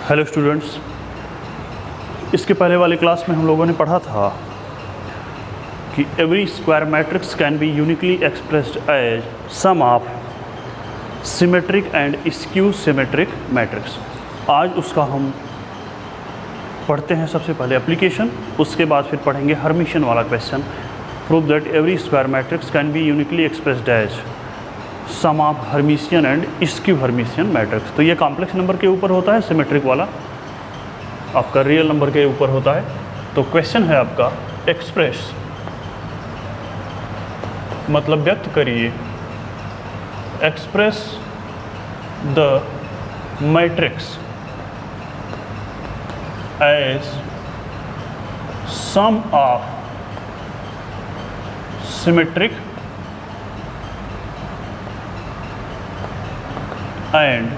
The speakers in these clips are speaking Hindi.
हेलो स्टूडेंट्स, इसके पहले वाले क्लास में हम लोगों ने पढ़ा था कि every square matrix can be uniquely expressed as sum of symmetric and skew symmetric matrix. आज उसका हम पढ़ते हैं सबसे पहले एप्लीकेशन, उसके बाद फिर पढ़ेंगे हर्मिशियन वाला question. Prove that every square matrix can be uniquely expressed as sum of Hermitian and skew Hermitian matrix. तो ये कॉम्प्लेक्स नंबर के ऊपर होता है, सिमेट्रिक वाला आपका रियल नंबर के ऊपर होता है। तो क्वेश्चन है आपका एक्सप्रेस, मतलब व्यक्त करिए, express the matrix as sum of symmetric and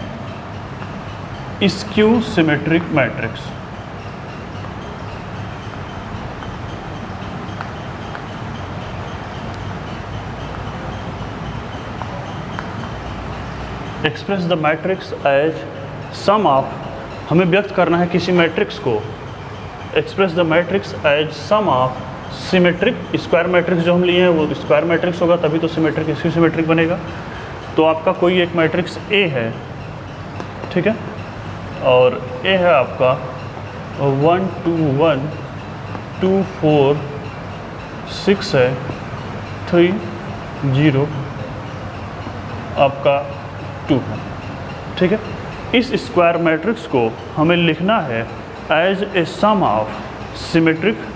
skew symmetric matrix. Express the matrix as sum of, हमें व्यक्त करना है किसी मैट्रिक्स को। Express the matrix as sum of symmetric, square matrix जो हम लिए हैं वो स्क्वायर मैट्रिक्स होगा, तभी तो सिमेट्रिक स्क्यू सिमेट्रिक बनेगा। तो आपका कोई एक मैट्रिक्स ए है, ठीक है, और ए है आपका 1 2 1 2 4 6 है, 3 0 आपका 2 है, ठीक है। इस स्क्वायर मैट्रिक्स को हमें लिखना है as a sum of symmetric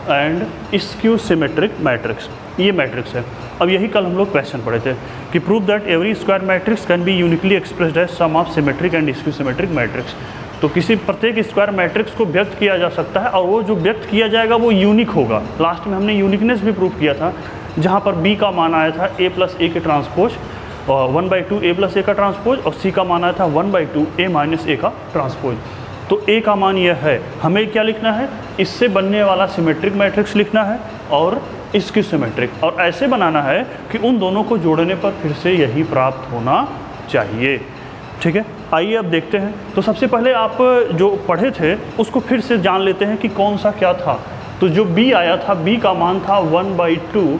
and skew symmetric matrix. ये मैट्रिक्स है। अब यही कल हम लोग क्वेश्चन पढ़े थे कि prove that every square matrix can be uniquely expressed as sum of symmetric and skew symmetric matrix. तो किसी प्रत्येक स्क्वायर मैट्रिक्स को व्यक्त किया जा सकता है और वो जो व्यक्त किया जाएगा वो यूनिक होगा। लास्ट में हमने यूनिकनेस भी प्रूव किया था, जहाँ पर बी का मान आया था a प्लस ए के ट्रांसपोज, और 1/2 a प्लस ए का ट्रांसपोज, और सी का मान आया था 1/2 a माइनस ए का ट्रांसपोज। तो ए का मान यह है, हमें क्या लिखना है, इससे बनने वाला सिमेट्रिक मैट्रिक्स लिखना है और स्क्यू सिमेट्रिक, और ऐसे बनाना है कि उन दोनों को जोड़ने पर फिर से यही प्राप्त होना चाहिए, ठीक है। आइए अब देखते हैं। तो सबसे पहले आप जो पढ़े थे उसको फिर से जान लेते हैं कि कौन सा क्या था। तो जो बी आया था, बी का मान था 1/2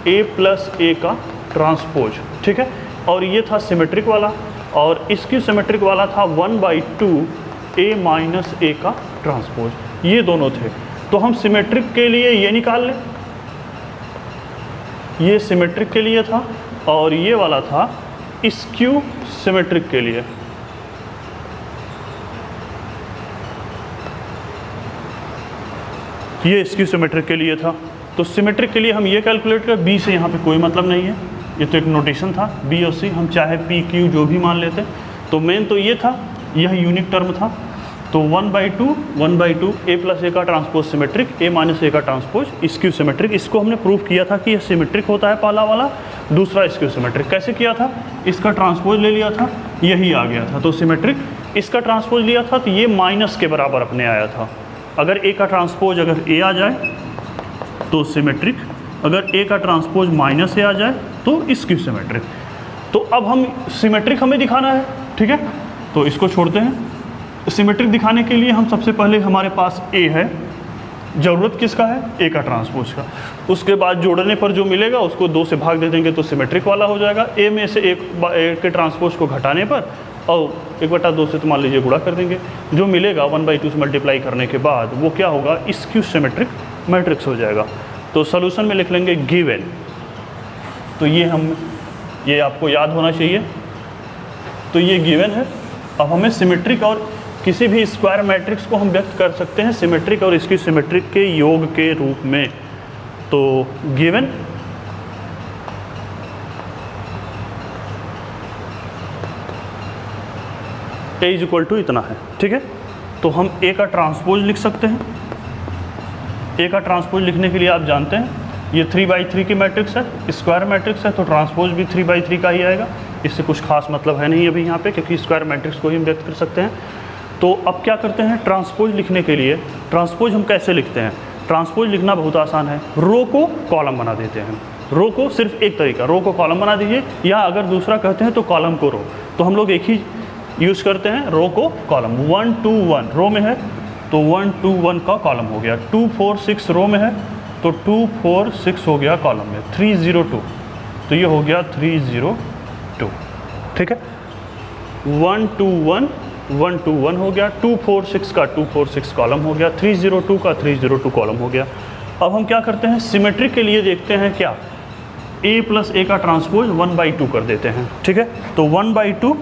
a प्लस ए का ट्रांसपोज, ठीक है, और ये था सिमेट्रिक वाला, और स्क्यू सिमेट्रिक वाला था 1/2 a माइनस ए का ट्रांसपोज। ये दोनों थे। तो हम सिमेट्रिक के लिए ये निकाल लें, ये सिमेट्रिक के लिए था और ये वाला था स्क्यू सिमेट्रिक के लिए। ये स्क्यू सिमेट्रिक के लिए था। तो सिमेट्रिक के लिए हम ये कैलकुलेट कर, बी से यहाँ पे कोई मतलब नहीं है, ये तो एक नोटेशन था, बी और सी हम चाहे पी क्यू जो भी मान लेते। तो मेन तो ये था, यह यूनिक टर्म था। तो 1/2 a प्लस ए का ट्रांसपोज सिमेट्रिक, a माइनस ए का ट्रांसपोज स्क्यू सिमेट्रिक। इसको हमने प्रूव किया था कि यह सिमेट्रिक होता है पहला वाला, दूसरा स्क्यू सिमेट्रिक। कैसे किया था, इसका ट्रांसपोज ले लिया था, यही आ गया था तो सिमेट्रिक। इसका ट्रांसपोज लिया था तो ये माइनस के बराबर अपने आया था। अगर a का ट्रांसपोज अगर a आ जाए तो सिमेट्रिक, अगर a का ट्रांसपोज माइनस a आ जाए तो स्क्यू सिमेट्रिक। तो अब हम सिमेट्रिक हमें दिखाना है, ठीक है, तो इसको छोड़ते हैं। सिमेट्रिक दिखाने के लिए हम सबसे पहले, हमारे पास a है, ज़रूरत किसका है, a का ट्रांसपोज का। उसके बाद जोड़ने पर जो मिलेगा उसको 2 से भाग दे देंगे तो सिमेट्रिक वाला हो जाएगा। a में से एक के ट्रांसपोज को घटाने पर और 1/2 से तो मान लीजिए गुणा कर देंगे, जो मिलेगा 1/2 से मल्टीप्लाई करने के बाद वो क्या होगा, स्क्यू सिमेट्रिक मैट्रिक्स हो जाएगा। तो सोल्यूशन में लिख लेंगे गिवन। तो ये आपको याद होना चाहिए। तो ये गिवन है। अब हमें सिमेट्रिक और किसी भी स्क्वायर मैट्रिक्स को हम व्यक्त कर सकते हैं सिमेट्रिक और स्क्यू सिमेट्रिक के योग के रूप में। तो given a is equal to इतना है, ठीक है। तो हम a का ट्रांसपोज लिख सकते हैं। a का ट्रांसपोज लिखने के लिए आप जानते हैं ये 3/3 की मैट्रिक्स है, स्क्वायर मैट्रिक्स है, तो ट्रांसपोज भी 3/3 का ही आएगा। इससे कुछ खास मतलब है नहीं अभी यहाँ पे, क्योंकि स्क्वायर मैट्रिक्स को ही हम व्यक्त कर सकते हैं। तो अब क्या करते हैं, ट्रांसपोज लिखने के लिए, ट्रांसपोज हम कैसे लिखते हैं, ट्रांसपोज लिखना बहुत आसान है। रो को कॉलम बना देते हैं, रो को सिर्फ एक तरीका, रो को कॉलम बना दीजिए, या अगर दूसरा कहते हैं तो कॉलम को रो। तो हम लोग एक ही यूज़ करते हैं रो को कॉलम, 1 2 1 रो में है तो 1 2 1 का कॉलम हो गया, 2 4 6 रो में है तो 2 4 6 हो गया कॉलम में, 3 0 2 तो ये हो गया 3 0 2, ठीक है। 1 2 1 1 2 1 हो गया, 2 4 6 का 2 4 6 कॉलम हो गया, 3 0 2 का 3 0 2 कॉलम हो गया। अब हम क्या करते हैं, सिमेट्रिक के लिए देखते हैं क्या, a प्लस a का ट्रांसपोज 1/2 कर देते हैं, ठीक है। तो 1/2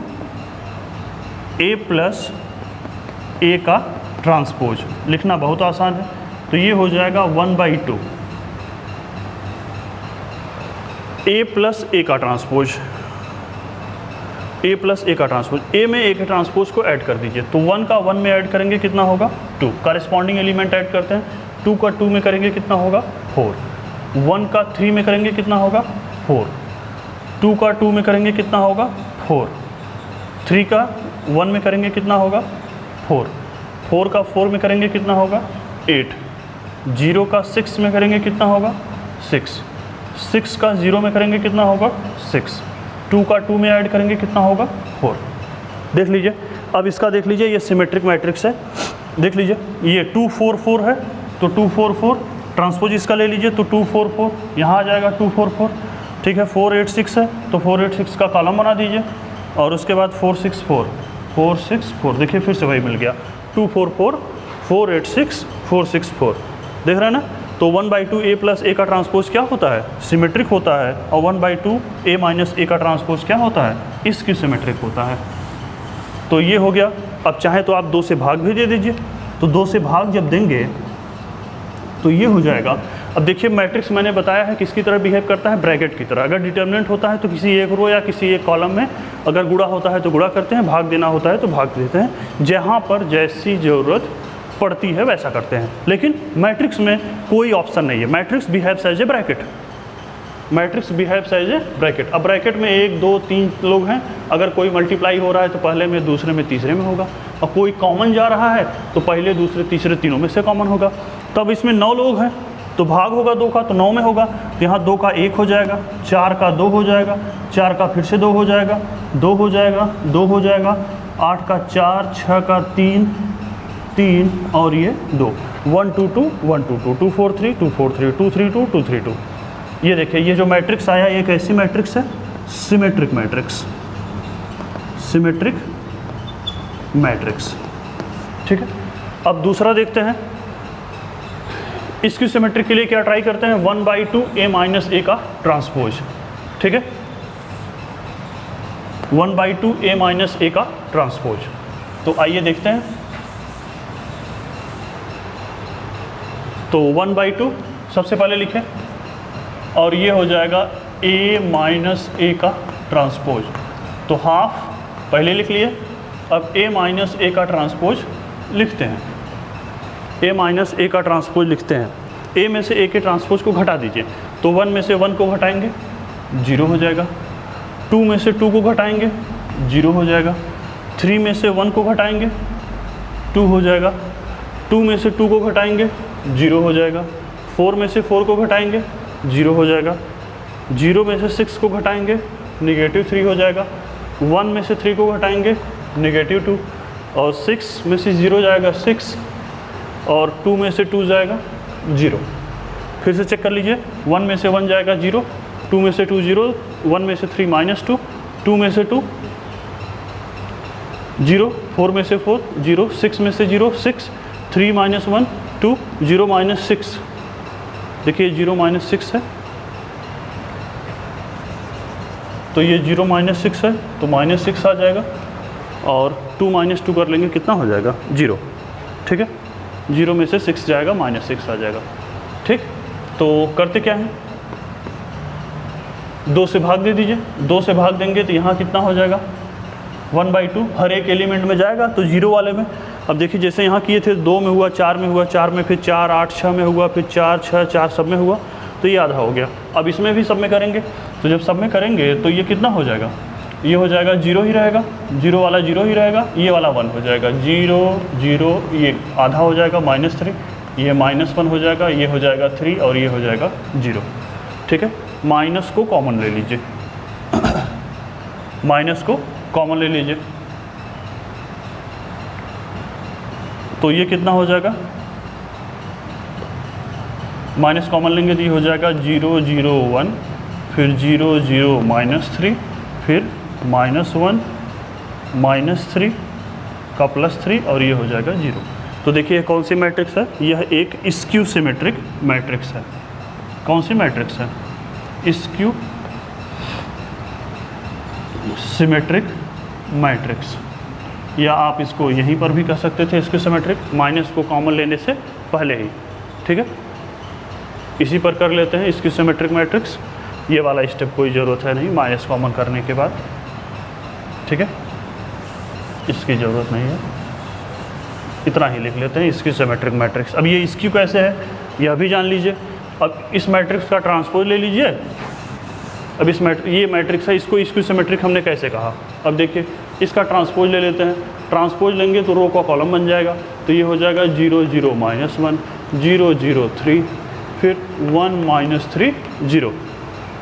a प्लस a का ट्रांसपोज लिखना बहुत आसान है, तो ये हो जाएगा 1/2 a प्लस a का ट्रांसपोज, a प्लस a का ट्रांसपोज, a में a के ट्रांसपोज को ऐड कर दीजिए, तो 1 का 1 में ऐड करेंगे कितना होगा 2, कॉरेस्पॉन्डिंग एलिमेंट ऐड करते हैं, 2 का 2 में करेंगे कितना होगा 4, 1 का 3 में करेंगे कितना होगा 4, 2 का 2 में करेंगे कितना होगा 4, 3 का 1 में करेंगे कितना होगा 4, 4 का 4 में करेंगे कितना होगा 8, 0 का 6 में करेंगे कितना होगा 6, 6 का 0 में करेंगे कितना होगा 6, 2 का 2 में ऐड करेंगे कितना होगा 4। देख लीजिए, अब इसका देख लीजिए, ये सिमेट्रिक मैट्रिक्स है, देख लीजिए ये 2 4 4 है तो 2 4 4 ट्रांसपोज इसका ले लीजिए तो 2 4 4 यहाँ आ जाएगा 2 4 4, ठीक है। 4 8 6 है तो 4 8 6 का कॉलम बना दीजिए और उसके बाद 4 6 4 4 6 4, देखिए फिर से वही मिल गया 2 4 4 4 8 6 4 6 4, देख रहे हैं ना। तो 1/2 a प्लस a का ट्रांसपोज क्या होता है, सिमेट्रिक होता है, और 1/2 a माइनस a का ट्रांसपोज क्या होता है, इसकी सिमेट्रिक होता है। तो ये हो गया। अब चाहे तो आप 2 से भाग भी दे दीजिए, तो 2 से भाग जब देंगे तो ये हो जाएगा। अब देखिए मैट्रिक्स मैंने बताया है किसकी तरह बिहेव करता है, ब्रैकेट की तरह। अगर डिटर्मिनेंट होता है तो किसी एक रो या किसी एक कॉलम में, अगर गुणा होता है तो गुणा करते हैं, भाग देना होता है तो भाग देते हैं, जहाँ पर जैसी ज़रूरत पड़ती है वैसा करते हैं। लेकिन मैट्रिक्स में कोई ऑप्शन नहीं है, matrix behaves as a bracket, matrix behaves as a bracket. अब ब्रैकेट में 1 2 3 लोग हैं, अगर कोई मल्टीप्लाई हो रहा है तो पहले में, दूसरे में, तीसरे में होगा, और कोई कॉमन जा रहा है तो पहले दूसरे तीसरे तीनों में से कॉमन होगा। तब इसमें 9 लोग हैं तो भाग होगा 2 का, तो 9 में होगा, तो यहाँ 2 का 1 हो जाएगा, 4 का 2 हो जाएगा, 4 का फिर से 2 हो जाएगा, 2 हो जाएगा, 2 हो जाएगा, 8 का 4, 6 का 3 3 और ये 2, 1 2 2 1 2 2 2 4 3 2 4 3 2 3 2 2 3 2। ये देखिए ये जो मैट्रिक्स आया एक ऐसी मैट्रिक्स है, सिमेट्रिक मैट्रिक्स, सिमेट्रिक मैट्रिक्स, ठीक है। अब दूसरा देखते हैं, इसकी सिमेट्रिक के लिए क्या ट्राई करते हैं, 1/2 a माइनस a का ट्रांसपोज, ठीक है, 1/2 a माइनस a का ट्रांसपोज। तो आइए देखते हैं, तो 1/2 सबसे पहले लिखें और ये हो जाएगा a माइनस a का ट्रांसपोज, तो हाफ पहले लिख लिए। अब a माइनस a का ट्रांसपोज लिखते हैं, a माइनस a का ट्रांसपोज लिखते हैं। a में से a के ट्रांसपोज को घटा दीजिए, तो 1 में से 1 को घटाएंगे 0 हो जाएगा, 2 में से 2 को घटाएंगे 0 हो जाएगा, 3 में से 1 को घटाएंगे 2 हो जाएगा, 2 में से 2 को घटाएंगे 0 हो जाएगा, 4 में से 4 को घटाएंगे 0 हो जाएगा, 0 में से 6 को घटाएंगे -3 हो जाएगा, 1 में से 3 को घटाएंगे -2, और 6 में से 0 जाएगा 6, और 2 में से 2 जाएगा 0। फिर से चेक कर लीजिए, 1 में से 1 जाएगा 0, 2 में से 2 0, 1 में से 3 -2, 2 में से 2 0, 4 में से 4 0, 6 में से 0 6, 3 - 1 2, 0 - 6, देखिए 0 - 6 है, तो ये 0 - 6 है तो -6 आ जाएगा, और 2 - 2 कर लेंगे कितना हो जाएगा 0, ठीक है। 0 में से 6 जाएगा, -6 आ जाएगा, ठीक। तो करते क्या है, 2 से भाग दे दीजिए, 2 से भाग देंगे तो यहाँ कितना हो जाएगा 1/2, हर एक एलिमेंट में जाएगा तो 0 वाले में। अब देखिए जैसे यहाँ किए थे, 2 में हुआ, 4 में हुआ, 4 में फिर 4 8 6 में हुआ, फिर 4 6 4 सब में हुआ, तो ये आधा हो गया। अब इसमें भी सब में करेंगे, तो जब सब में करेंगे तो ये कितना हो जाएगा, ये हो जाएगा 0 ही रहेगा, 0 वाला 0 ही रहेगा, ये वाला 1 हो जाएगा, 0 0, ये आधा हो जाएगा -3, ये -1 हो जाएगा, ये हो जाएगा 3 और ये हो जाएगा 0, ठीक है। माइनस को कॉमन ले लीजिए, माइनस को कॉमन ले लीजिए, तो ये कितना हो जाएगा, माइनस कॉमन लेंगे तो ये हो जाएगा 0 0 1, फिर 0 0 -3, फिर -1 -3 का +3 और ये हो जाएगा 0। तो देखिए कौन सी मैट्रिक्स है, यह एक स्क्यू सिमेट्रिक मैट्रिक्स है। कौन सी मैट्रिक्स है, स्क्यू सिमेट्रिक मैट्रिक्स, या आप इसको यहीं पर भी कह सकते थे स्क्यू सिमेट्रिक, माइनस को कॉमन लेने से पहले ही, ठीक है। इसी पर कर लेते हैं स्क्यू सिमेट्रिक मैट्रिक्स, ये वाला स्टेप कोई ज़रूरत है नहीं माइनस कॉमन करने के बाद, ठीक है, इसकी ज़रूरत नहीं है, इतना ही लिख लेते हैं स्क्यू सिमेट्रिक मैट्रिक्स। अब ये स्क्यू कैसे है यह भी जान लीजिए। अब इस मैट्रिक्स का ट्रांसपोज ले लीजिए। अब ये मैट्रिक्स है, इसको स्क्यू सिमेट्रिक हमने कैसे कहा, अब देखिए इसका ट्रांसपोज ले लेते हैं। ट्रांसपोज लेंगे तो रो का कॉलम बन जाएगा, तो ये हो जाएगा 0 0 -1, 0 0 3, फिर 1 -3 0,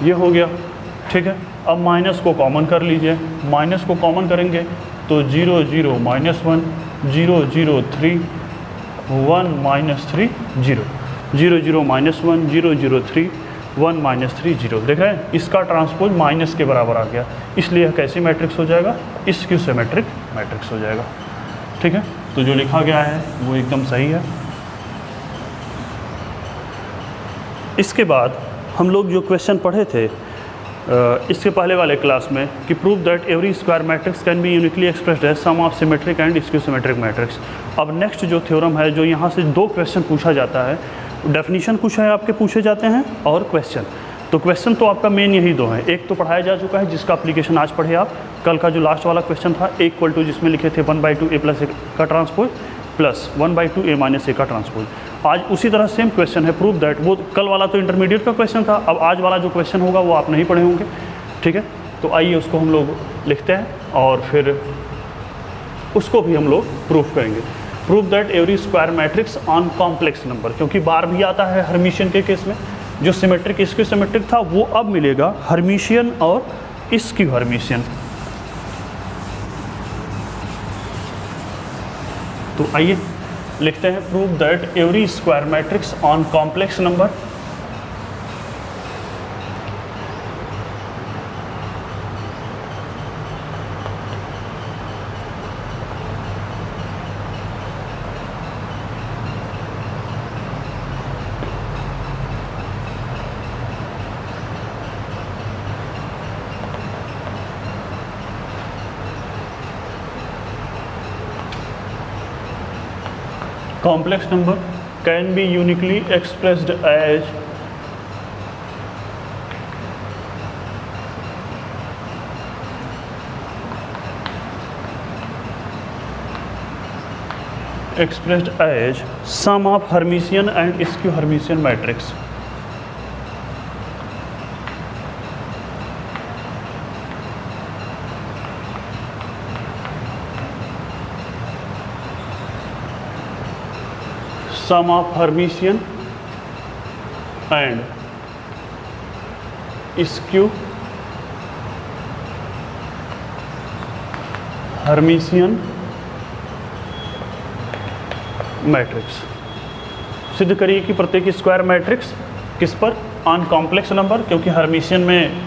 ये हो गया, ठीक है। अब माइनस को कॉमन कर लीजिए, माइनस को कॉमन करेंगे तो 0 0 -1, 0 0 3, 1 -3 0, 0 0 -1, 0 0 3, 1 -3 0। देख रहे हैं इसका ट्रांसपोज माइनस के बराबर आ गया, इसलिए यह कैसी मैट्रिक्स हो जाएगा, स्क्यू सिमेट्रिक मैट्रिक्स हो जाएगा, ठीक है। तो जो लिखा गया है वो एकदम सही है। इसके बाद हम लोग जो क्वेश्चन पढ़े थे इसके पहले वाले क्लास में कि prove that every square matrix can be uniquely expressed as sum of symmetric and skew symmetric matrix. अब नेक्स्ट जो थ्योरम है, जो यहाँ से 2 क्वेश्चन पूछा जाता है, डेफिनेशन कुछ है आपके पूछे जाते हैं और क्वेश्चन। तो क्वेश्चन तो आपका मेन यही 2 हैं, एक तो पढ़ाया जा चुका है जिसका एप्लीकेशन आज पढ़े आप, कल का जो लास्ट वाला क्वेश्चन था A = जिसमें लिखे थे 1/2 A + A का ट्रांसपोज प्लस 1/2 A - A का ट्रांसपोज। आज उसी तरह सेम क्वेश्चन है, प्रूव दैट, वो कल वाला तो इंटरमीडिएट का क्वेश्चन था, अब आज वाला जो क्वेश्चन होगा वो आप नहीं पढ़े होंगे, ठीक है। तो आइए उसको हम लोग लिखते हैं और फिर उसको भी हम लोग प्रूफ करेंगे। Prove that every square matrix on complex number, क्योंकि बार भी आता है हर्मिशियन के केस में, जो सिमेट्रिक स्क्यू सिमेट्रिक था वो अब मिलेगा हर्मिशियन और स्क्यू हर्मिशियन। तो आइए लिखते हैं, prove that every square matrix on complex number complex number can be uniquely expressed as sum of Hermitian and skew Hermitian matrix। sum of Hermitian and skew Hermitian matrix. सिद्ध करिए कि प्रत्येक स्क्वायर मैट्रिक्स किस पर, ऑन कॉम्प्लेक्स नंबर, क्योंकि हर्मिशियन में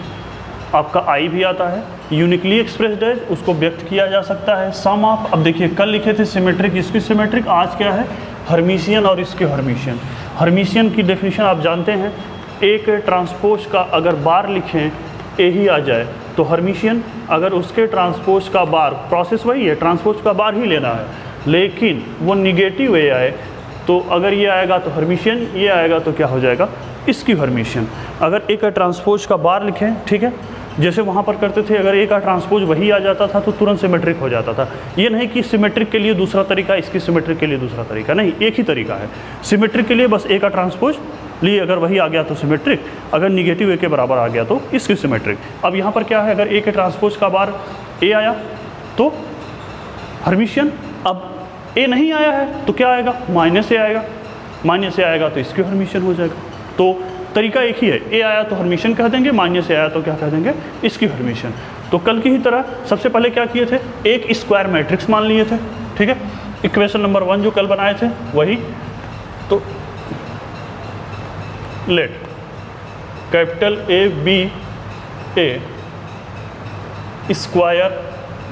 आपका आई भी आता है, यूनिकली एक्सप्रेस्ड है, उसको व्यक्त किया जा सकता है। सम ऑफ, अब देखिए कल लिखे थे सिमेट्रिक स्क्यू सिमेट्रिक, आज क्या है हर्मिशियन और स्क्यू हर्मिशियन। हर्मिशियन की डेफिनेशन आप जानते हैं, एक ट्रांसपोज का अगर बार लिखें ए ही आ जाए तो हर्मिशियन, अगर उसके ट्रांसपोज का बार, प्रोसेस वही है, ट्रांसपोज का बार ही लेना है, लेकिन वो निगेटिव ए आए तो अगर ये आएगा तो हर्मिशियन, ये आएगा तो क्या हो जाएगा स्क्यू हर्मिशियन। अगर ए का ट्रांसपोज का बार लिखें, ठीक है, जैसे वहाँ पर करते थे, अगर ए का ट्रांसपोज वही आ जाता था तो तुरंत सिमेट्रिक हो जाता था। ये नहीं कि सिमेट्रिक के लिए दूसरा तरीका, इसकी सिमेट्रिक के लिए दूसरा तरीका, नहीं, एक ही तरीका है। सिमेट्रिक के लिए बस ए का ट्रांसपोज लिए, अगर वही आ गया तो सिमेट्रिक, अगर निगेटिव ए के बराबर आ गया तो इसकी सिमेट्रिक। अब यहाँ पर क्या है, अगर ए के ट्रांसपोज का बार ए आया तो हर्मिशियन, अब ए नहीं आया है तो क्या आएगा, माइनस ए आएगा, माइनस ए आएगा तो इसकी हर्मिशियन हो जाएगा। तो तरीका एक ही है, ए आया तो हर्मिशियन कह देंगे, माइनस ए आया तो क्या कह देंगे इसकी हर्मिशियन। तो कल की ही तरह सबसे पहले क्या किए थे, एक स्क्वायर मैट्रिक्स मान लिए थे, ठीक है, इक्वेशन नंबर 1 जो कल बनाए थे वही। तो let capital A B A square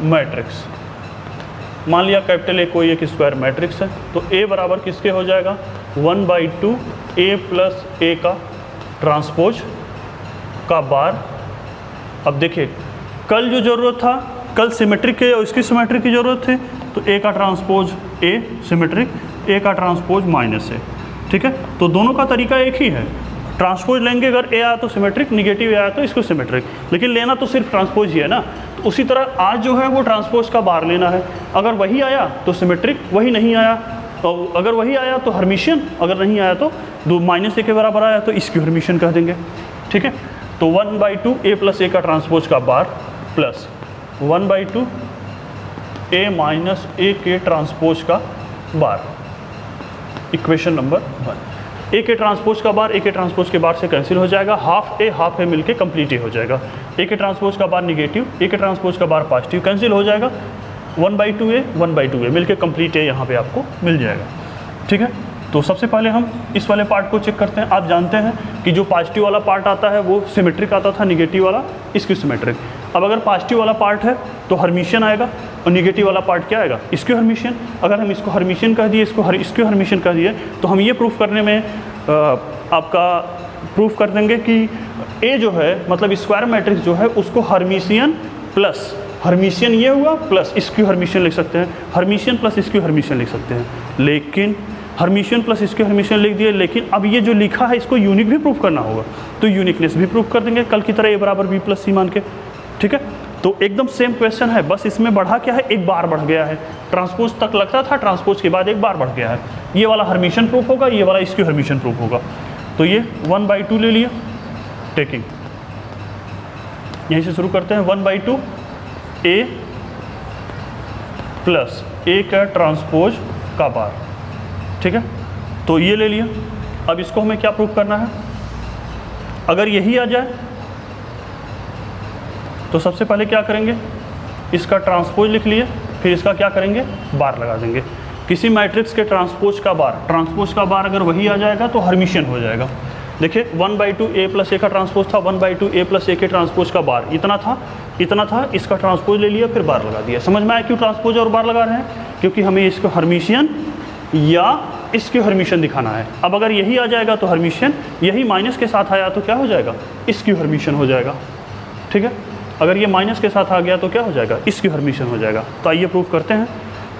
matrix, मान लिया कैपिटल ए कोई एक स्क्वायर मैट्रिक्स है, तो ए बराबर किसके हो जाएगा 1/2 ए प्लस ए का ट्रांसपोज का बार। अब देखिए कल जो ज़रूरत था, कल सिमेट्रिक के और इसकी सिमेट्रिक की ज़रूरत थी, तो ए का ट्रांसपोज ए सिमेट्रिक, ए का ट्रांसपोज माइनस ए, ठीक है। तो दोनों का तरीका एक ही है, ट्रांसपोज लेंगे, अगर ए आया तो सिमेट्रिक, निगेटिव आया तो इसको सिमेट्रिक, लेकिन लेना तो सिर्फ ट्रांसपोज ही है ना। तो उसी तरह आज जो है वो ट्रांसपोज का बार लेना है, अगर वही आया तो सिमेट्रिक, वही नहीं आया तो अगर वही आया तो हर्मिशियन, अगर नहीं आया तो -a के बराबर आया तो इसकी हर्मिशियन कह देंगे, ठीक है। तो 1/2 ए प्लस ए का ट्रांसपोज का बार प्लस 1/2 ए माइनस ए के ट्रांसपोज का बार, इक्वेशन नंबर 1। ए के ट्रांसपोज का बार ए के ट्रांसपोज के बार से कैंसिल हो जाएगा, हाफ ए मिलके कंप्लीट ए हो जाएगा। ए के ट्रांसपोज का बार निगेटिव, ए के ट्रांसपोज का बार पॉजिटिव, कैंसिल हो जाएगा। 1/2 ए मिलके कंप्लीट ए यहाँ पे आपको मिल जाएगा, ठीक है। तो सबसे पहले हम इस वाले पार्ट को चेक करते हैं। आप जानते हैं कि जो पॉजिटिव वाला पार्ट आता है वो सिमेट्रिक आता था, निगेटिव वाला इसकी सिमेट्रिक। अब अगर पॉजिटिव वाला पार्ट है तो हर्मिशियन आएगा, और निगेटिव वाला पार्ट क्या आएगा, इसकी हर्मिशियन। अगर हम इसको हर्मिशियन कह दिए, इसकी हर्मिशियन कह दिए, तो हम ये प्रूफ करने में आपका प्रूफ कर देंगे कि ए जो है मतलब स्क्वायर मैट्रिक्स जो है उसको हर्मिशियन प्लस, हर्मिशियन ये हुआ प्लस इसकी हर्मिशियन लिख सकते हैं, हर्मिशियन प्लस इसकी हर्मिशियन लिख सकते हैं। लेकिन हर्मिशियन प्लस इसकी हर्मिशियन लिख दिए, लेकिन अब ये जो लिखा है इसको यूनिक भी प्रूफ करना होगा, तो यूनिकनेस भी प्रूफ कर देंगे कल की तरह, ए बराबर बी प्लस सी मान के, ठीक है। तो एकदम सेम क्वेश्चन है, बस इसमें बढ़ा क्या है, एक बार बढ़ गया है। ट्रांसपोज तक लगता था, ट्रांसपोज के बाद एक बार बढ़ गया है। ये वाला हर्मिशियन प्रूफ होगा, ये वाला इसकी हर्मिशियन प्रूफ होगा। तो ये 1/2 ले लिया, टेकिंग यहीं से शुरू करते हैं। 1/2 ए प्लस ए का ट्रांसपोज का बार, ठीक है। तो ये ले लिया। अब इसको हमें क्या प्रूफ करना है, अगर यही आ जाए तो सबसे पहले क्या करेंगे, इसका ट्रांसपोज लिख लिए, फिर इसका क्या करेंगे, बार लगा देंगे। किसी मैट्रिक्स के ट्रांसपोज का बार अगर वही आ जाएगा तो हर्मिशियन हो जाएगा। देखिए 1/2 ए प्लस ए का ट्रांसपोज था, 1/2 ए प्लस ए के ट्रांसपोज का बार इतना था, इसका ट्रांसपोज ले लिया, फिर बार लगा दिया। समझ में आया क्यों ट्रांसपोज और बार लगा रहे हैं, क्योंकि हमें इसको हर्मिशियन या इसकी हर्मिशियन दिखाना है। अब अगर यही आ जाएगा तो हर्मिशियन, यही माइनस के साथ आया तो क्या हो जाएगा, इसकी हर्मिशियन हो जाएगा, ठीक है। अगर ये माइनस के साथ आ गया तो क्या हो जाएगा, इसकी हर्मिशियन हो जाएगा। तो आइए प्रूफ करते हैं।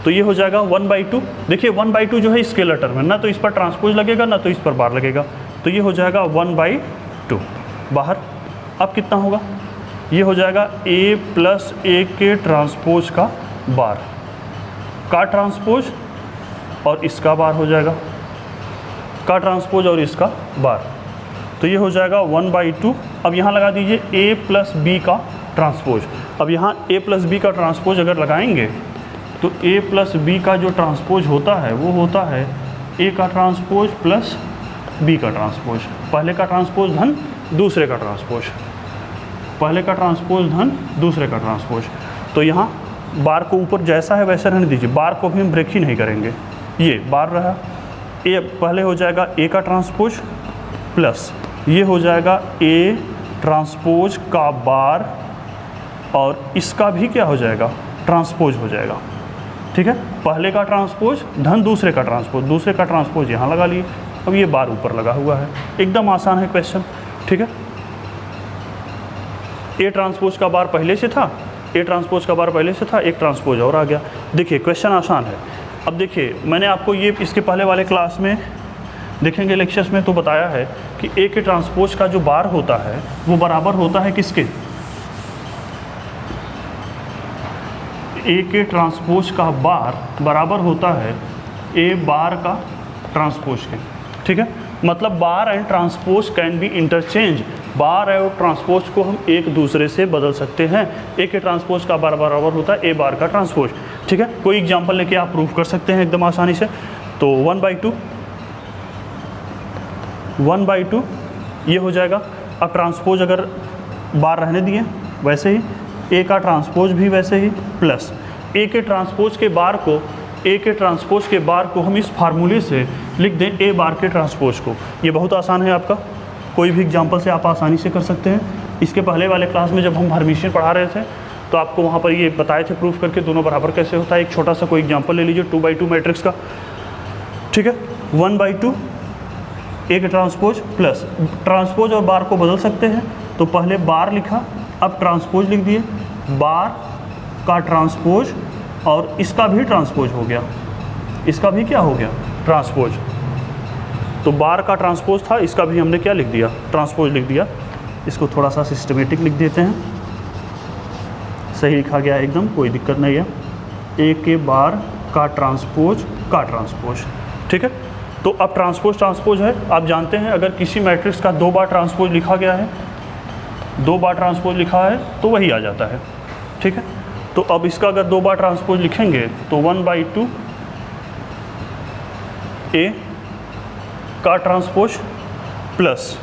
तो ये हो जाएगा 1/2, देखिए 1/2 जो है स्केलर टर्म है, ना तो इस पर ट्रांसपोज लगेगा ना तो इस पर बार लगेगा, तो ये हो जाएगा 1/2 बाहर। अब कितना होगा, ये हो जाएगा a प्लस ए के ट्रांसपोज का बार का ट्रांसपोज और इसका बार हो जाएगा, का ट्रांसपोज और इसका बार। तो ये हो जाएगा 1/2। अब यहाँ लगा दीजिए a प्लस बी का ट्रांसपोज। अब यहाँ a प्लस बी का ट्रांसपोज अगर लगाएंगे तो a प्लस बी का जो ट्रांसपोज होता है वो होता है a का ट्रांसपोज प्लस b का ट्रांसपोज। पहले का ट्रांसपोज धन दूसरे का ट्रांसपोज, पहले का ट्रांसपोज धन दूसरे का ट्रांसपोज। तो यहाँ बार को ऊपर जैसा है वैसा रहने दीजिए, बार को भी हम ब्रेक ही नहीं करेंगे। ये बार रहा, ए पहले हो जाएगा ए का ट्रांसपोज प्लस ये हो जाएगा ए ट्रांसपोज का बार और इसका भी क्या हो जाएगा, ट्रांसपोज हो जाएगा, ठीक है। पहले का ट्रांसपोज धन दूसरे का ट्रांसपोज, दूसरे का ट्रांसपोज यहाँ लगा लिए। अब ये बार ऊपर लगा हुआ है, एकदम आसान है क्वेश्चन, ठीक है। ए ट्रांसपोज का बार पहले से था, ए ट्रांसपोज का बार पहले से था, एक ट्रांसपोज और आ गया। देखिए क्वेश्चन आसान है। अब देखिए मैंने आपको ये इसके पहले वाले क्लास में देखेंगे लेक्चर्स में तो बताया है कि ए के ट्रांसपोज का जो बार होता है वो बराबर होता है किसके, ए के ट्रांसपोज का बार बराबर होता है ए बार का ट्रांसपोज के, ठीक है। मतलब bar and transpose can be interchange, bar और ट्रांसपोज को हम एक दूसरे से बदल सकते हैं। ए के ट्रांसपोज का बार बराबर होता है ए बार का ट्रांसपोज, ठीक है। कोई एग्जांपल लेके आप प्रूफ कर सकते हैं एकदम आसानी से। तो 1/2 ये हो जाएगा। अब ट्रांसपोज अगर बार रहने दिए वैसे ही, ए का ट्रांसपोज भी वैसे ही, प्लस ए के ट्रांसपोज के बार को ए के ट्रांसपोज के बार को हम इस फार्मूले से लिख दें ए बार के ट्रांसपोज को। ये बहुत आसान है आपका, कोई भी एग्जांपल से आप आसानी से कर सकते हैं। इसके पहले वाले क्लास में जब हम हर्मिशियन पढ़ा रहे थे तो आपको वहाँ पर ये बताए थे प्रूफ करके दोनों बराबर कैसे होता है। एक छोटा सा कोई एग्जांपल ले लीजिए 2/2 मैट्रिक्स का, ठीक है। 1/2 ए के ट्रांसपोज प्लस ट्रांसपोज और बार को बदल सकते हैं, तो पहले बार लिखा, अब ट्रांसपोज लिख दिए, बार का ट्रांसपोज और इसका भी ट्रांसपोज हो गया, इसका भी क्या हो गया, ट्रांसपोज। तो बार का ट्रांसपोज था, इसका भी हमने क्या लिख दिया, ट्रांसपोज लिख दिया। इसको थोड़ा सा सिस्टमेटिक लिख देते हैं, सही लिखा गया एकदम, कोई दिक्कत नहीं है। ए के बार का ट्रांसपोज, ठीक है। तो अब ट्रांसपोज है, आप जानते हैं अगर किसी मैट्रिक्स का 2 बार ट्रांसपोज लिखा गया है, 2 बार ट्रांसपोज लिखा है तो वही आ जाता है, ठीक है। तो अब इसका अगर 2 बार ट्रांसपोज लिखेंगे तो 1/2 ए का ट्रांसपोज प्लस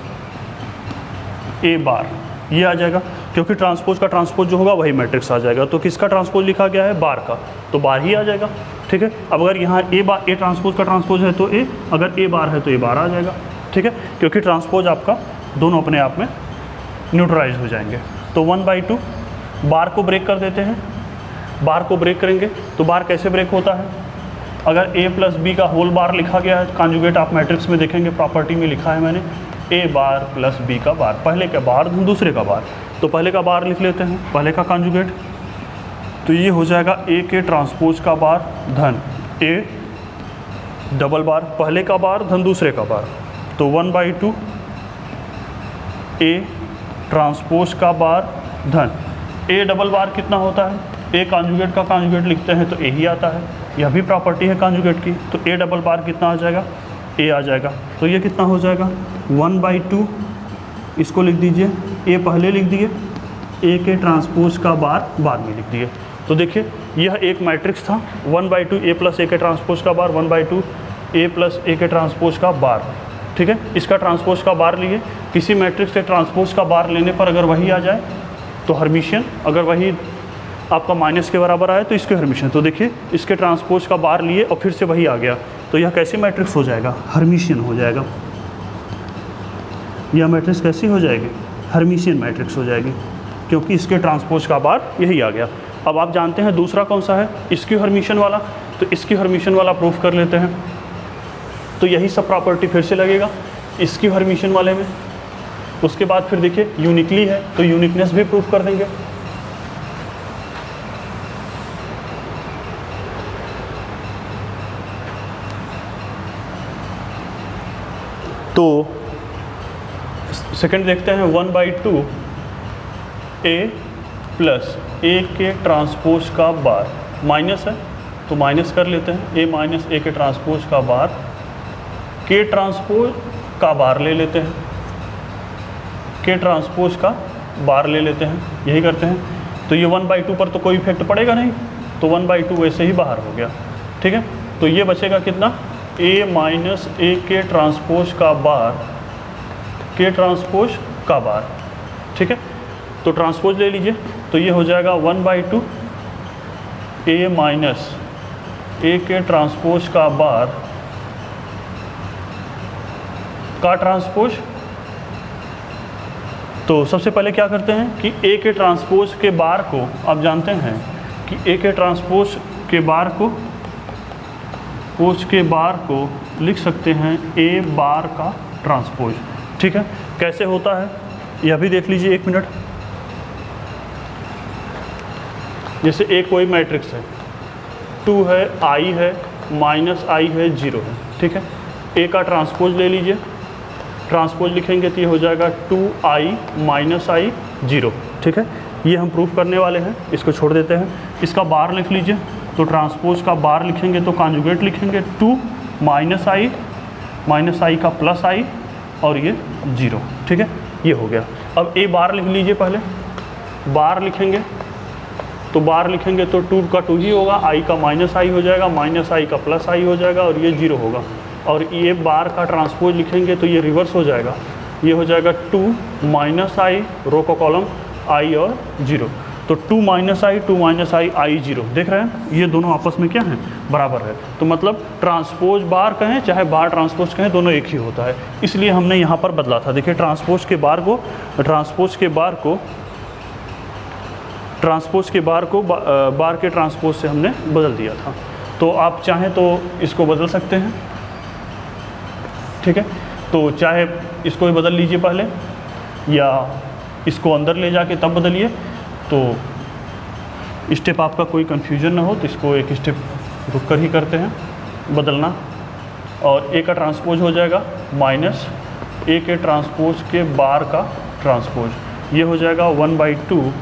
ए बार, ये आ जाएगा, क्योंकि ट्रांसपोज का ट्रांसपोज जो होगा वही मैट्रिक्स आ जाएगा। तो किसका ट्रांसपोज लिखा गया है, बार का, तो बार ही आ जाएगा, ठीक है। अब अगर यहाँ ए ट्रांसपोज का ट्रांसपोज है तो ए, अगर ए बार है तो ए बार आ जाएगा, ठीक है, क्योंकि ट्रांसपोज आपका दोनों अपने आप में न्यूट्रलाइज हो जाएंगे। तो 1/2 बार को ब्रेक कर देते हैं, बार को ब्रेक करेंगे तो बार कैसे ब्रेक होता है, अगर a प्लस बी का होल बार लिखा गया है, कॉन्जुगेट आप मैट्रिक्स में देखेंगे, प्रॉपर्टी में लिखा है मैंने a बार प्लस b का बार, पहले का बार दूसरे का बार, तो पहले का बार लिख लेते हैं, पहले का कॉन्जुगेट, तो ये हो जाएगा a के ट्रांसपोज का बार धन a डबल बार, पहले का बार धन दूसरे का बार, तो 1/2 a ट्रांसपोज का बार धन a डबल बार कितना होता है, a कॉन्जुगेट का कॉन्जुगेट लिखते हैं तो a ही आता है, यह भी प्रॉपर्टी है कॉन्जुगेट की, तो a डबल बार कितना आ जाएगा, a आ जाएगा। तो ये कितना हो जाएगा 1/2, इसको लिख दीजिए, a पहले लिख दिए, a के ट्रांसपोज का बार बाद में लिख दिए। तो देखिए यह एक मैट्रिक्स था 1/2 a प्लस a के ट्रांसपोज का बार, 1/2 a प्लस a के ट्रांसपोज का बार, ठीक है। इसका ट्रांसपोज का बार लिए, किसी मैट्रिक्स के ट्रांसपोज का बार लेने पर अगर वही आ जाए तो हर्मिशियन, अगर वही आपका माइनस के बराबर आए तो इसके हर्मिशियन। तो देखिए इसके ट्रांसपोज का बार लिए और फिर से वही आ गया, तो यह कैसी मैट्रिक्स हो जाएगा, हर्मिशियन हो जाएगा। यह मैट्रिक्स कैसी हो जाएगी, हर्मिशियन मैट्रिक्स हो जाएगी, क्योंकि इसके ट्रांसपोज का बार यही आ गया। अब आप जानते हैं दूसरा कौन सा है, इसकी हर्मिशियन वाला, तो इसकी हर्मिशियन वाला प्रूफ कर लेते हैं। तो यही सब प्रॉपर्टी फिर से लगेगा इसकी हर्मिशियन वाले में। उसके बाद फिर देखिए यूनिकली है तो यूनिकनेस भी प्रूफ कर देंगे। तो सेकंड देखते हैं 1/2 a प्लस a के ट्रांसपोज का बार, माइनस है तो माइनस कर लेते हैं, a माइनस a के ट्रांसपोज का बार, के ट्रांसपोज का बार ले लेते हैं, के ट्रांसपोज का बार ले लेते हैं, यही करते हैं। तो ये 1/2 पर तो कोई इफेक्ट पड़ेगा नहीं, तो 1/2 वैसे ही बाहर हो गया, ठीक है। तो ये बचेगा कितना, a माइनस a के ट्रांसपोज का बार, के ट्रांसपोज का बार, ठीक है। तो ट्रांसपोज ले लीजिए, तो ये हो जाएगा 1/2 a माइनस a के ट्रांसपोज का बार का ट्रांसपोज। तो सबसे पहले क्या करते हैं कि a के ट्रांसपोज के बार को, आप जानते हैं कि a के ट्रांसपोज के बार को लिख सकते हैं a बार का ट्रांसपोज, ठीक है। कैसे होता है यह भी देख लीजिए 1 मिनट। जैसे एक कोई मैट्रिक्स है, 2 है, i है, माइनस i है, 0 है, ठीक है। a का ट्रांसपोज ले लीजिए, ट्रांसपोज लिखेंगे तो ये हो जाएगा 2i माइनस i 0, ठीक है। ये हम प्रूफ करने वाले हैं, इसको छोड़ देते हैं। इसका बार लिख लीजिए, तो ट्रांसपोज का बार लिखेंगे तो कॉन्जुगेट लिखेंगे 2 माइनस i का प्लस i और ये 0, ठीक है। ये हो गया। अब a बार लिख लीजिए, पहले बार लिखेंगे तो बार लिखेंगे तो 2 का 2 ही होगा, i का माइनस i हो जाएगा, माइनस i का प्लस i हो जाएगा और ये 0 होगा। और ये बार का ट्रांसपोज लिखेंगे तो ये रिवर्स हो जाएगा, ये हो जाएगा 2 माइनस i, रो का कॉलम i और 0। तो 2 माइनस आई आई 0, देख रहे हैं ये दोनों आपस में क्या हैं, बराबर है। तो मतलब ट्रांसपोज बार कहें चाहे बार ट्रांसपोज कहें, दोनों एक ही होता है, इसलिए हमने यहाँ पर बदला था। देखिए ट्रांसपोज के बार को बार के ट्रांसपोज से हमने बदल दिया था। तो आप चाहें तो इसको बदल सकते हैं, ठीक है। तो चाहे इसको ही बदल लीजिए पहले, या इसको अंदर ले जाके तब बदलिए, तो स्टेप आपका कोई कन्फ्यूजन ना हो, तो इसको एक स्टेप रुक कर ही करते हैं बदलना। और ए का ट्रांसपोज हो जाएगा माइनस ए के ट्रांसपोज के बार का ट्रांसपोज, ये हो जाएगा 1/2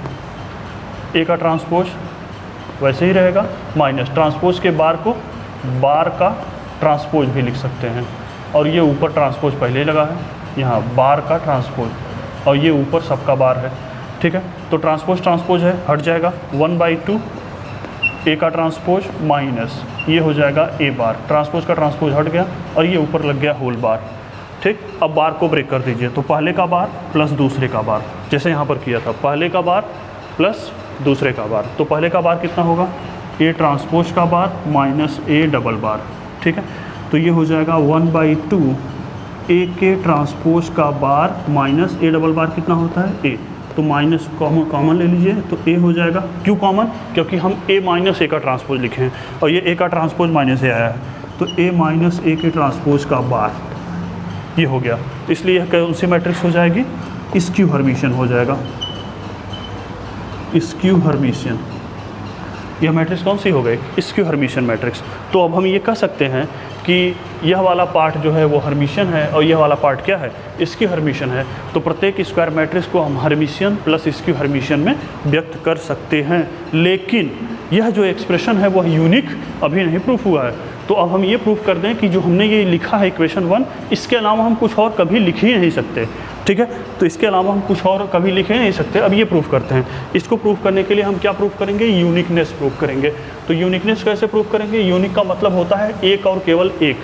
ए का ट्रांसपोज वैसे ही रहेगा, माइनस ट्रांसपोज के बार को बार का ट्रांसपोज भी लिख सकते हैं। और ये ऊपर ट्रांसपोज पहले ही लगा है, यहाँ बार का ट्रांसपोज, और ये ऊपर सबका बार है, ठीक है। तो ट्रांसपोज है, हट जाएगा 1/2 ए का ट्रांसपोज माइनस ये हो जाएगा ए बार, ट्रांसपोज का ट्रांसपोज हट गया और ये ऊपर लग गया होल बार, ठीक। अब बार को ब्रेक कर दीजिए, तो पहले का बार प्लस दूसरे का बार, जैसे यहाँ पर किया था, पहले का बार प्लस दूसरे का बार। तो पहले का बार कितना होगा, ए ट्रांसपोज का बार माइनस ए डबल बार, ठीक है। तो ये हो जाएगा 1/2 ए के ट्रांसपोज का बार माइनस ए डबल बार कितना होता है, ए। तो माइनस कॉमन ले लीजिए, तो ए हो जाएगा, क्यों कॉमन, क्योंकि हम ए माइनस ए का ट्रांसपोज लिखे हैं और ये ए का ट्रांसपोज माइनस ए आया है, तो ए माइनस ए के ट्रांसपोज का बार ये हो गया। तो इसलिए यह कौन सी मैट्रिक्स हो जाएगी, स्क्यू हर्मिशियन हो जाएगा, स्क्यू हर्मिशियन। यह मैट्रिक्स कौन सी हो गई, स्क्यू हर्मिशियन मैट्रिक्स। तो अब हम ये कह सकते हैं कि यह वाला पार्ट जो है वो हर्मिशियन है और यह वाला पार्ट क्या है, स्क्यू हर्मिशियन है। तो प्रत्येक स्क्वायर मैट्रिक्स को हम हर्मिशियन प्लस स्क्यू हर्मिशियन में व्यक्त कर सकते हैं, लेकिन यह जो एक्सप्रेशन है वह यूनिक अभी नहीं प्रूफ हुआ है। तो अब हम ये प्रूफ कर दें कि जो हमने ये लिखा है इक्वेशन 1, इसके अलावा हम कुछ और कभी लिख ही नहीं सकते, ठीक है। तो इसके अलावा हम कुछ और कभी लिख ही नहीं सकते। अब ये प्रूफ करते हैं। इसको प्रूफ करने के लिए हम क्या प्रूफ करेंगे, यूनिकनेस प्रूफ करेंगे। तो यूनिकनेस कैसे प्रूफ करेंगे, यूनिक का मतलब होता है एक और केवल एक,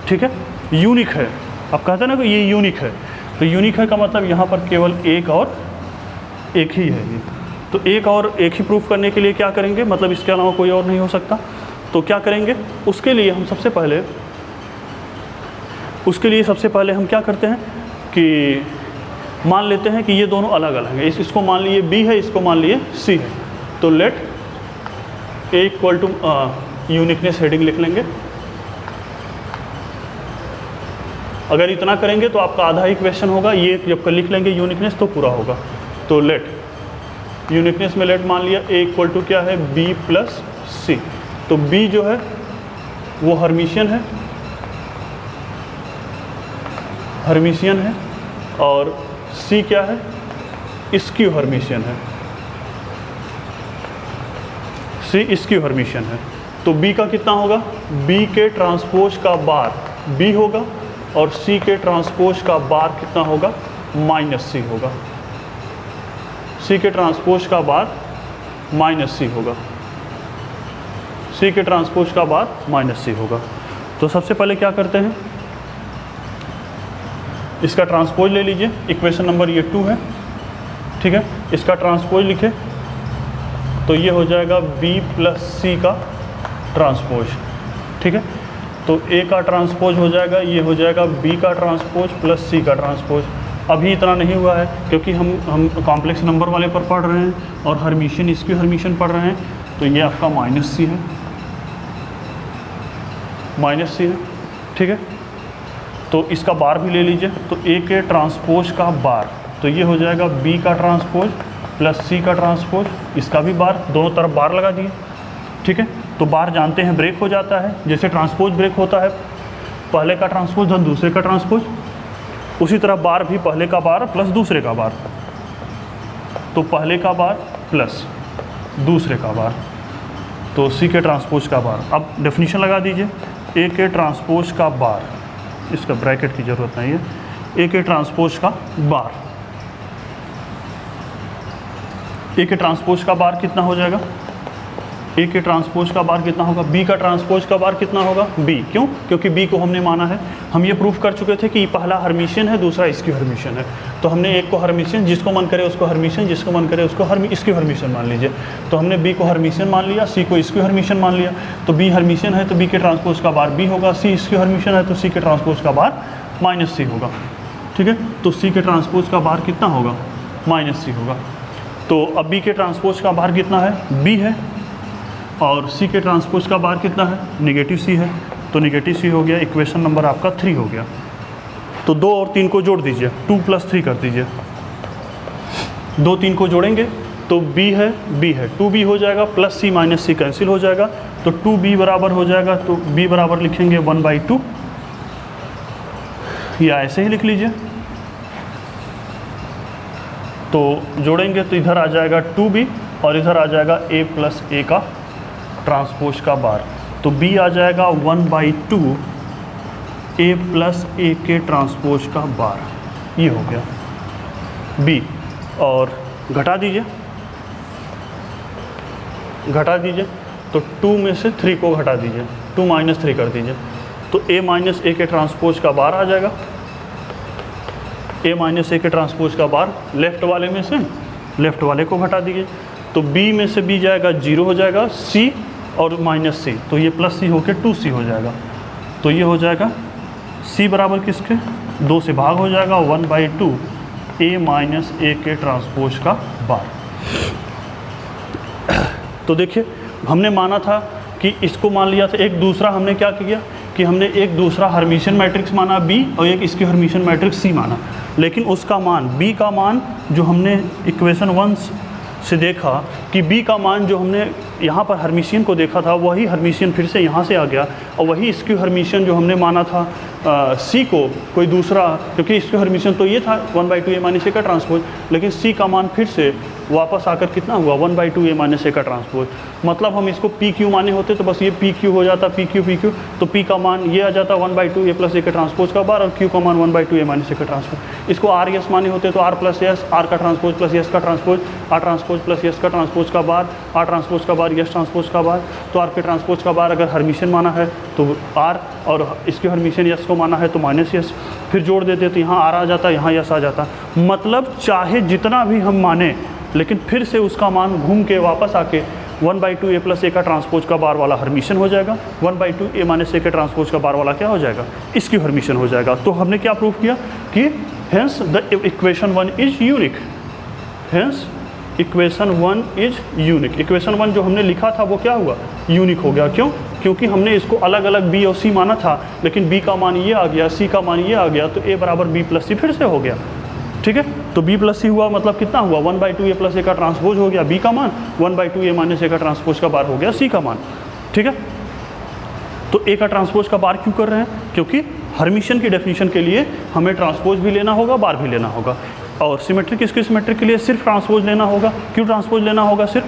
ठीक है। यूनिक है, आप कहते हैं ना कि ये यूनिक है, तो यूनिक है का मतलब यहाँ पर केवल एक और एक ही है। तो एक और एक ही प्रूफ करने के लिए क्या करेंगे, मतलब इसके अलावा कोई और नहीं हो सकता। तो क्या करेंगे, उसके लिए सबसे पहले हम क्या करते हैं कि मान लेते हैं कि ये दोनों अलग अलग हैं। इसको मान लिए B है, इसको मान लिए C है। तो let A equal to uniqueness heading लिख लेंगे। अगर इतना करेंगे तो आपका आधा ही क्वेश्चन होगा, ये जब कर लिख लेंगे यूनिकनेस तो पूरा होगा। तो लेट यूनिकनेस में लेट मान लिया A इक्वल टू क्या है, B प्लस C। तो B जो है वो हर्मिशियन है और C क्या है, स्क्यू हर्मिशियन है, C स्क्यू हर्मिशियन है। तो B का कितना होगा, B के ट्रांसपोज का बार B होगा और C के ट्रांसपोज का बार कितना होगा, माइनस C होगा। C के ट्रांसपोज का बार माइनस C होगा, C के ट्रांसपोज का बार माइनस C होगा। तो सबसे पहले क्या करते हैं, इसका ट्रांसपोज ले लीजिए। इक्वेशन नंबर ये 2 है, ठीक है। इसका ट्रांसपोज लिखे तो ये हो जाएगा B प्लस C का ट्रांसपोज, ठीक है। तो A का ट्रांसपोज हो जाएगा, ये हो जाएगा B का ट्रांसपोज प्लस C का ट्रांसपोज। अभी इतना नहीं हुआ है क्योंकि हम कॉम्प्लेक्स नंबर वाले पर पढ़ रहे हैं और हर्मिशियन स्क्यू हर्मिशियन पढ़ रहे हैं। तो ये आपका माइनस C है, ठीक है। तो इसका बार भी ले लीजिए। तो A के ट्रांसपोज का बार, तो ये हो जाएगा B का ट्रांसपोज प्लस C का ट्रांसपोज, इसका भी बार, दोनों तरफ बार लगा दिए, ठीक है। तो बार जानते हैं ब्रेक हो जाता है, जैसे ट्रांसपोज ब्रेक होता है, पहले का ट्रांसपोज धन दूसरे का ट्रांसपोज, उसी तरह बार भी पहले का बार प्लस दूसरे का बार। तो पहले का बार प्लस दूसरे का बार, तो C के ट्रांसपोज का बार। अब डेफिनेशन लगा दीजिए, A के ट्रांसपोज का बार, इसका ब्रैकेट की ज़रूरत नहीं है, A के ट्रांसपोज का बार, A के ट्रांसपोज का बार कितना हो जाएगा, ए के ट्रांसपोज का बार कितना होगा, बी का ट्रांसपोज का बार कितना होगा, बी। क्यों? क्योंकि बी को हमने माना है। हम ये प्रूफ कर चुके थे कि पहला हर्मिशियन है, दूसरा स्क्यू हर्मिशियन है। तो हमने एक को हर्मिशियन, जिसको मन करे उसको हर्मिशियन, जिसको मन करे उसको स्क्यू हर्मिशियन मान लीजिए। तो हमने बी को हर्मिशियन मान लिया, सी को स्क्यू हर्मिशियन मान लिया। तो बी हर्मिशियन है तो बी के ट्रांसपोज का बार बी होगा, सी स्क्यू हर्मिशियन है तो सी के ट्रांसपोज का बार माइनस सी होगा। ठीक है, तो सी के ट्रांसपोज का बार कितना होगा, माइनस सी होगा। तो अब बी के ट्रांसपोज का बार कितना है, बी है, और सी के ट्रांसपोज का बार कितना है, नेगेटिव सी है। तो नेगेटिव सी हो गया, इक्वेशन नंबर आपका 3 हो गया। तो 2 और 3 को जोड़ दीजिए, 2 + 3 कर दीजिए। 2 3 को जोड़ेंगे तो b है, 2b हो जाएगा, plus c minus c cancel हो जाएगा। तो 2b बराबर हो जाएगा, तो b बराबर लिखेंगे 1/2, या ऐसे ही लिख लीजिए। तो जोड़ेंगे तो इधर आ जाएगा 2b और इधर आ जाएगा a + a का ट्रांसपोज का बार। तो b आ जाएगा 1/2 a + a के ट्रांसपोज का बार, ये हो गया b। और घटा दीजिए, तो 2 में से 3 को घटा दीजिए, 2 - 3 कर दीजिए। तो a - a के ट्रांसपोज का बार आ जाएगा, a - a के ट्रांसपोज का बार लेफ्ट वाले में से लेफ्ट वाले को घटा दीजिए। तो b में से b जाएगा 0 हो जाएगा, c और -c, तो ये +c होकर 2c हो जाएगा। तो ये हो जाएगा c बराबर किसके, 2 से भाग हो जाएगा, 1/2 a - a के ट्रांसपोज का बार। तो देखिए हमने माना था कि इसको मान लिया था, एक दूसरा हमने क्या किया कि हमने एक दूसरा हर्मिशियन मैट्रिक्स माना b और एक स्क्यू हर्मिशियन मैट्रिक्स c माना। लेकिन उसका मान b का मान जो हमने इक्वेशन 1 से देखा कि b का मान जो हमने यहाँ पर हर्मिशियन को देखा था, वही हर्मिशियन फिर से यहाँ से आ गया, और वही स्क्यू हर्मिशियन जो हमने माना था c को कोई दूसरा, क्योंकि स्क्यू हर्मिशियन तो ये था 1/2 a - a का ट्रांसपोज, लेकिन c का मान फिर से वापस आकर कितना हुआ, 1/2 a - a का ट्रांसपोज। मतलब हम इसको PQ माने होते तो बस ये PQ हो जाता, PQ, तो P का मान ये आ जाता 1/2 a + a के ट्रांसपोज का बार, और Q का मान 1/2 a - a का ट्रांसपोज। इसको RS माने होते तो R + S, R का ट्रांसपोज + S का ट्रांसपोज, R ट्रांसपोज + S का ट्रांसपोज का बार, R ट्रांसपोज का बार, S ट्रांसपोज का बार। तो R के ट्रांसपोज का बार अगर हर्मिशियन माना है तो R, और इसके हर्मिशियन S को माना है तो -S। फिर जोड़ देते तो यहाँ R आ जाता, यहाँ S आ जाता। मतलब चाहे जितना भी हम माने, लेकिन फिर से उसका मान घूम के वापस आके 1/2 a + a का ट्रांसपोज का बार वाला हर्मिशियन हो जाएगा, 1/2 a - a के ट्रांसपोज का बार वाला क्या हो जाएगा, इसकी हर्मिशियन हो जाएगा। तो हमने क्या प्रूफ किया कि hence the equation 1 is unique, hence equation 1 is unique. Equation 1 जो हमने लिखा था वो क्या हुआ, यूनिक हो गया। क्यों? क्योंकि हमने इसको अलग अलग b और c माना था, लेकिन b का मान ये आ गया, c का मान ये आ गया, तो a बराबर b + c फिर से हो गया। ठीक है, तो b + c हुआ, मतलब कितना हुआ, 1/2 a + a का ट्रांसपोज हो गया b का मान, 1/2 a - a का ट्रांसपोज का बार हो गया c का मान। ठीक है, तो a का ट्रांसपोज का बार क्यों कर रहे हैं, क्योंकि हर्मिशियन की डेफिनेशन के लिए हमें ट्रांसपोज भी लेना होगा, बार भी लेना होगा, और सिमेट्रिक इसके सिमेट्रिक के लिए सिर्फ ट्रांसपोज लेना होगा। क्यों ट्रांसपोज लेना होगा सिर्फ,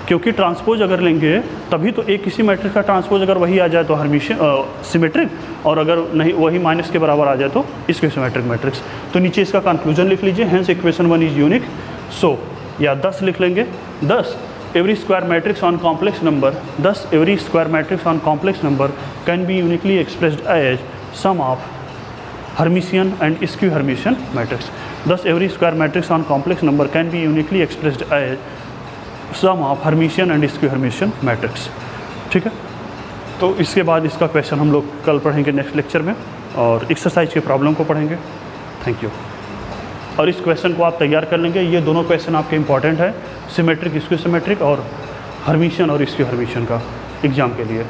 क्योंकि ट्रांसपोज अगर लेंगे तभी तो एक किसी मैट्रिक्स का ट्रांसपोज अगर वही आ जाए तो हर्मिशियन सिमेट्रिक, और अगर नहीं वही माइनस के बराबर आ जाए तो इसके सिमेट्रिक मैट्रिक्स। तो नीचे इसका कंक्लूजन लिख लीजिए, hence equation 1 is unique. So या 10 लिख लेंगे, 10 every square matrix on complex number, 10 every square matrix on complex number can be uniquely expressed as sum of Hermitian and skew Hermitian matrix. 10 every square matrix on complex number can be uniquely expressed as sum of Hermitian and skew Hermitian matrix. ठीक है, तो इसके बाद इसका क्वेश्चन हम लोग कल पढ़ेंगे नेक्स्ट लेक्चर में, और एक्सरसाइज के प्रॉब्लम को पढ़ेंगे। Thank you. और इस क्वेश्चन को आप तैयार कर लेंगे, ये दोनों क्वेश्चन आपके इंपॉर्टेंट है, सिमेट्रिक स्क्यू सिमेट्रिक और हर्मिशियन और स्क्यू हर्मिशियन का एग्जाम के लिए।